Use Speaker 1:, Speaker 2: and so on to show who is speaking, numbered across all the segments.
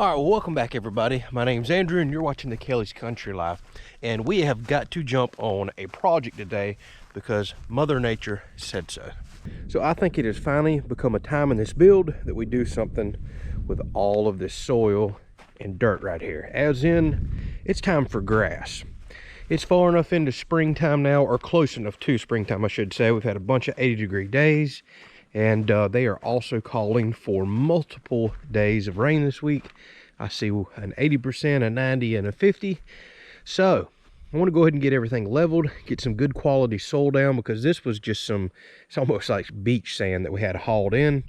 Speaker 1: All right, well, welcome back, everybody. My name's Andrew, and you're watching the Kelley's Country Life. And we have got to jump on a project today because Mother Nature said so. So I think it has finally become a time in this build that we do something with all of this soil and dirt right here. As in, it's time for grass. It's far enough into springtime now, or close enough to springtime, I should say. We've had a bunch of 80-degree days. And they are also calling for multiple days of rain this week. I see an 80%, a 90, and a 50. So I want to go ahead and get everything leveled, get some good quality soil down, because this was just it's almost like beach sand that we had hauled in.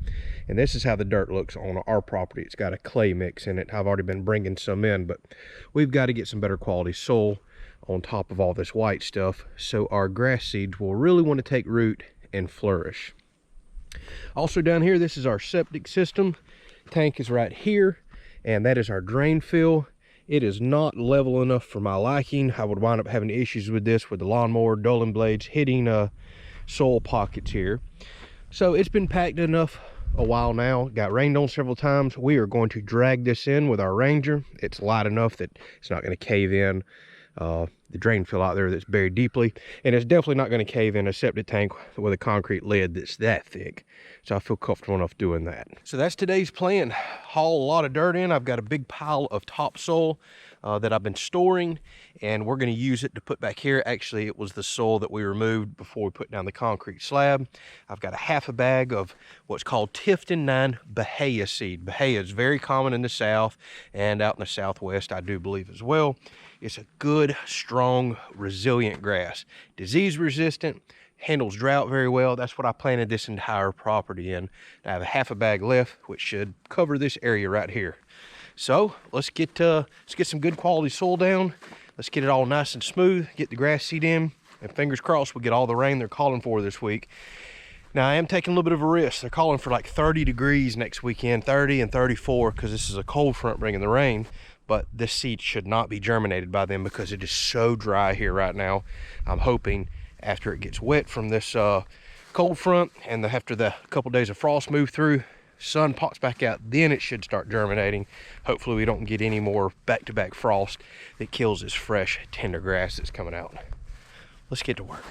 Speaker 1: And this is how the dirt looks on our property. It's got a clay mix in it. I've already been bringing some in, but we've got to get some better quality soil on top of all this white stuff, so our grass seeds will really want to take root and flourish. Also down here, this is our septic system. Tank is right here, and that is our drain fill. It is not level enough for my liking. I would wind up having issues with this with the lawnmower, dulling blades, hitting soil pockets here. So it's been packed enough a while now. Got rained on several times. We are going to drag this in with our Ranger. It's light enough that it's not going to cave in the drain fill out there that's buried deeply, and it's definitely not going to cave in a septic tank with a concrete lid that's that thick. So I feel comfortable enough doing that. So that's today's plan. Haul a lot of dirt in. I've got a big pile of topsoil that I've been storing, and we're going to use it to put back here. Actually, it was the soil that we removed before we put down the concrete slab. I've got a half a bag of what's called Tifton 9 Bahia seed. Bahia is very common in the south and out in the southwest, I do believe, as well. It's a good, strong, resilient grass. Disease resistant, handles drought very well. That's what I planted this entire property in. I have a half a bag left, which should cover this area right here. So let's get some good quality soil down. Let's get it all nice and smooth, get the grass seed in, and fingers crossed we'll get all the rain they're calling for this week. Now, I am taking a little bit of a risk. They're calling for like 30 degrees next weekend, 30 and 34, because this is a cold front bringing the rain. But this seed should not be germinated by them because it is so dry here right now. I'm hoping after it gets wet from this cold front, and after the couple days of frost move through, sun pops back out, then it should start germinating. Hopefully we don't get any more back-to-back frost that kills this fresh, tender grass that's coming out. Let's get to work.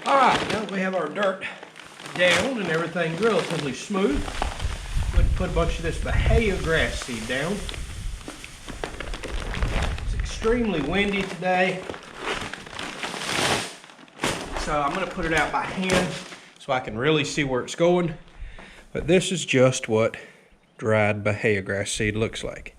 Speaker 1: All right, now that we have our dirt down and everything relatively smooth, we'll put a bunch of this Bahia grass seed down. It's extremely windy today, so I'm gonna put it out by hand so I can really see where it's going. But this is just what dried Bahia grass seed looks like.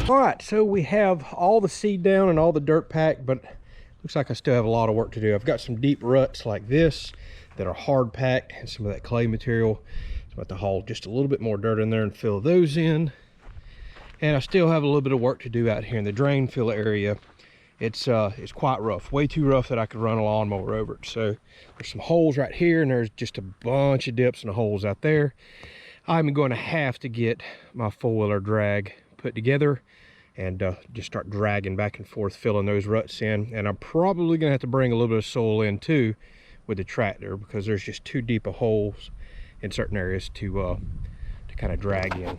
Speaker 1: All right, so we have all the seed down and all the dirt packed, but looks like I still have a lot of work to do. I've got some deep ruts like this that are hard packed and some of that clay material. So I'm about to haul just a little bit more dirt in there and fill those in. And I still have a little bit of work to do out here in the drain fill area. It's quite rough, way too rough that I could run a lawnmower over it. So there's some holes right here, and there's just a bunch of dips and holes out there. I'm going to have to get my four-wheeler drag put together and just start dragging back and forth, filling those ruts in. And I'm probably gonna have to bring a little bit of soil in too with the tractor, because there's just too deep of holes in certain areas to kind of drag in.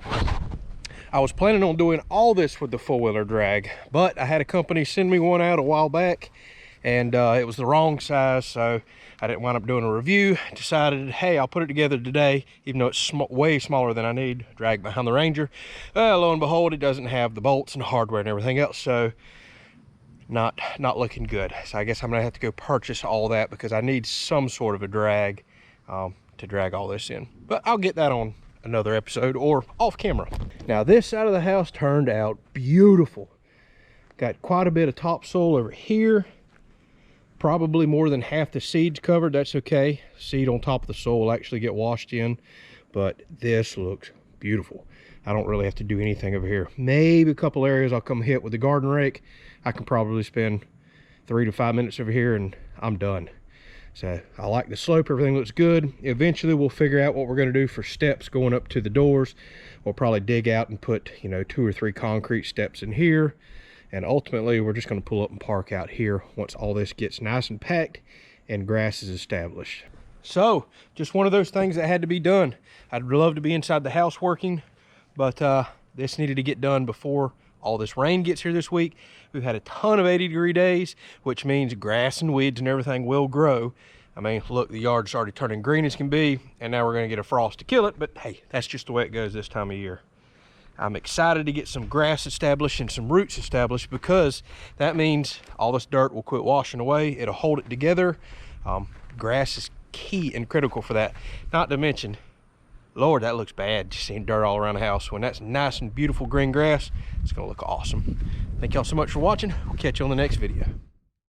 Speaker 1: I was planning on doing all this with the four-wheeler drag, but I had a company send me one out a while back, and it was the wrong size, so I didn't wind up doing a review. Decided, hey, I'll put it together today, even though it's way smaller than I need. Drag behind the Ranger. Lo and behold, it doesn't have the bolts and the hardware and everything else, so not looking good. So I guess I'm gonna have to go purchase all that, because I need some sort of a drag to drag all this in. But I'll get that on another episode or off camera. Now this side of the house turned out beautiful. Got quite a bit of topsoil over here. Probably more than half the seeds covered. That's okay. Seed on top of the soil will actually get washed in, but this looks beautiful. I don't really have to do anything over here. Maybe a couple areas I'll come hit with the garden rake. I can probably spend 3 to 5 minutes over here and I'm done. So I like the slope, everything looks good. Eventually we'll figure out what we're gonna do for steps going up to the doors. We'll probably dig out and put, 2 or 3 concrete steps in here. And ultimately, we're just going to pull up and park out here once all this gets nice and packed and grass is established. So, just one of those things that had to be done. I'd love to be inside the house working, but this needed to get done before all this rain gets here this week. We've had a ton of 80-degree days, which means grass and weeds and everything will grow. I mean, look, the yard's already turning green as can be, and now we're gonna get a frost to kill it, but hey, that's just the way it goes this time of year. I'm excited to get some grass established and some roots established, because that means all this dirt will quit washing away. It'll hold it together. Grass is key and critical for that. Not to mention, Lord, that looks bad, just seeing dirt all around the house. When that's nice and beautiful green grass, it's gonna look awesome. Thank y'all so much for watching. We'll catch you on the next video.